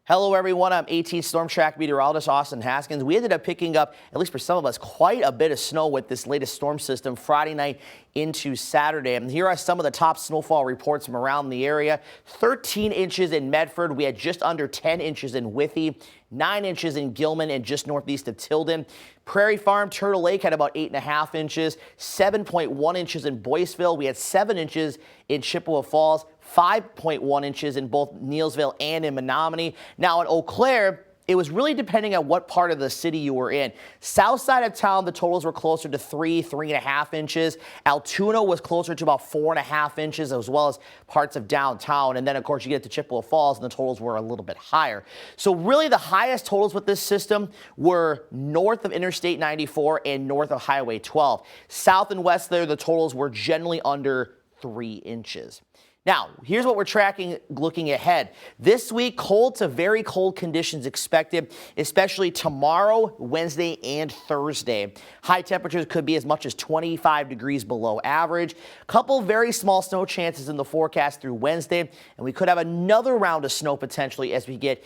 Hello everyone, I'm AT Storm Track meteorologist Austin Haskins. We ended up picking up, at least for some of us, quite a bit of snow with this latest storm system Friday night into Saturday. And here are some of the top snowfall reports from around the area. 13 inches in Medford. We had just under 10 inches in Withee, 9 inches in Gilman and just northeast of Tilden. Prairie Farm, Turtle Lake had about 8.5 inches, 7.1 inches in Boyceville. We had 7 inches in Chippewa Falls, 5.1 inches in both Neillsville and in Menominee. Now in Eau Claire, it was really depending on what part of the city you were in. South side of town, the totals were closer to 3.5 inches. Altoona was closer to about 4.5 inches, as well as parts of downtown. And then, of course, you get to Chippewa Falls, and the totals were a little bit higher. So really, the highest totals with this system were north of Interstate 94 and north of Highway 12. South and west there, the totals were generally under 3 inches. Now, here's what we're tracking looking ahead. This week, cold to very cold conditions expected, especially tomorrow, Wednesday, and Thursday. High temperatures could be as much as 25 degrees below average. Couple very small snow chances in the forecast through Wednesday, and we could have another round of snow potentially as we get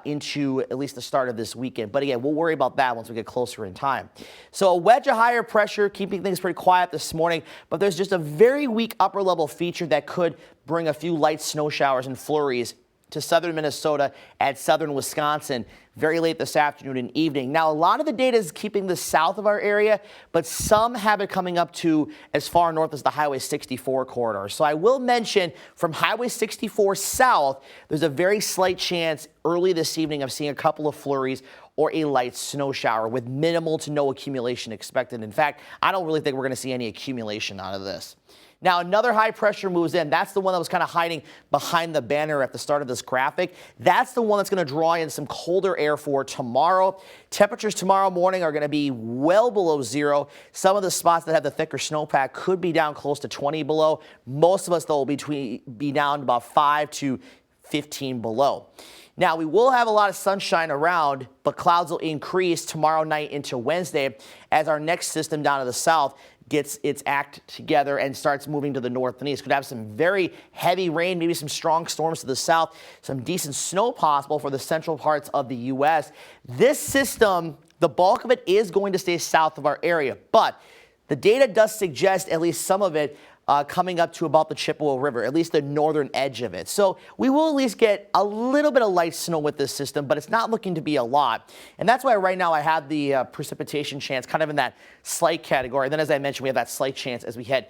into at least the start of this weekend. But again, we'll worry about that once we get closer in time. So a wedge of higher pressure keeping things pretty quiet this morning, but there's just a very weak upper level feature that could bring a few light snow showers and flurries to southern Minnesota and southern Wisconsin very late this afternoon and evening. Now, a lot of the data is keeping the south of our area, but some have it coming up to as far north as the Highway 64 corridor. So I will mention from Highway 64 south, there's a very slight chance early this evening of seeing a couple of flurries or a light snow shower with minimal to no accumulation expected. In fact, I don't really think we're going to see any accumulation out of this. Now, another high pressure moves in. That's the one that was kind of hiding behind the banner at the start of this graphic. That's the one that's going to draw in some colder air for tomorrow. Temperatures tomorrow morning are going to be well below zero. Some of the spots that have the thicker snowpack could be down close to 20 below. Most of us, though, will be down about 5 to 15 below. Now, we will have a lot of sunshine around, but clouds will increase tomorrow night into Wednesday as our next system down to the south gets its act together and starts moving to the north and east. Could have some very heavy rain, maybe some strong storms to the south, some decent snow possible for the central parts of the U.S. This system, the bulk of it is going to stay south of our area, but the data does suggest at least some of it coming up to about the Chippewa River, at least the northern edge of it. So we will at least get a little bit of light snow with this system, but it's not looking to be a lot. And that's why right now I have the precipitation chance kind of in that slight category. And then, as I mentioned, we have that slight chance as we head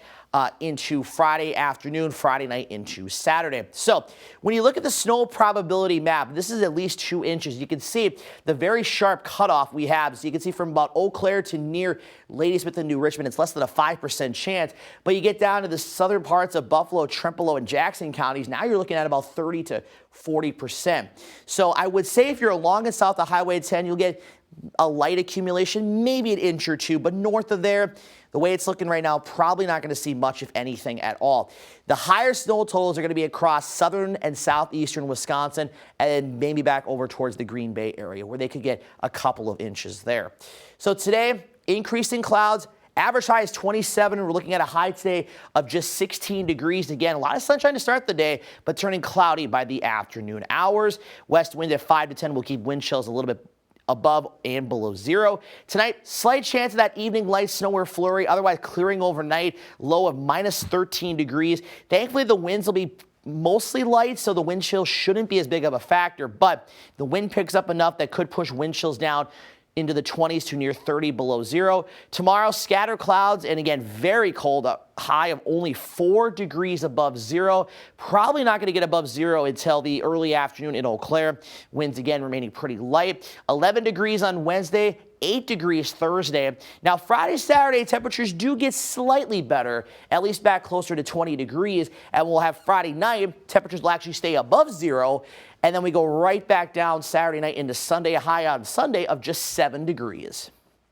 into Friday afternoon, Friday night into Saturday. So when you look at the snow probability map, this is at least 2 inches. You can see the very sharp cutoff we have. So you can see from about Eau Claire to near Ladysmith and New Richmond, it's less than a 5% chance. But you get down to the southern parts of Buffalo, Trempealeau, and Jackson counties, now you're looking at about 30 to 40%. So I would say if you're along and south of Highway 10, you'll get a light accumulation, maybe an inch or two, but north of there, the way it's looking right now, probably not going to see much, if anything, at all. The higher snow totals are going to be across southern and southeastern Wisconsin and maybe back over towards the Green Bay area where they could get a couple of inches there. So today, increasing clouds. Average high is 27. We're looking at a high today of just 16 degrees. Again, a lot of sunshine to start the day, but turning cloudy by the afternoon hours. West wind at 5 to 10 will keep wind chills a little bit above and below zero. Tonight, slight chance of that evening light snow or flurry, otherwise clearing overnight, low of minus 13 degrees. Thankfully, the winds will be mostly light, so the wind chill shouldn't be as big of a factor, but the wind picks up enough that could push wind chills down into the 20s to near 30 below zero. Tomorrow, scattered clouds, and again, very cold, a high of only 4 degrees above zero. Probably not going to get above zero until the early afternoon in Eau Claire. Winds again remaining pretty light. 11 degrees on Wednesday, 8 degrees Thursday. Now, Friday, Saturday, temperatures do get slightly better, at least back closer to 20 degrees. And we'll have Friday night, temperatures will actually stay above zero. And then we go right back down Saturday night into Sunday, a high on Sunday of just 7 degrees.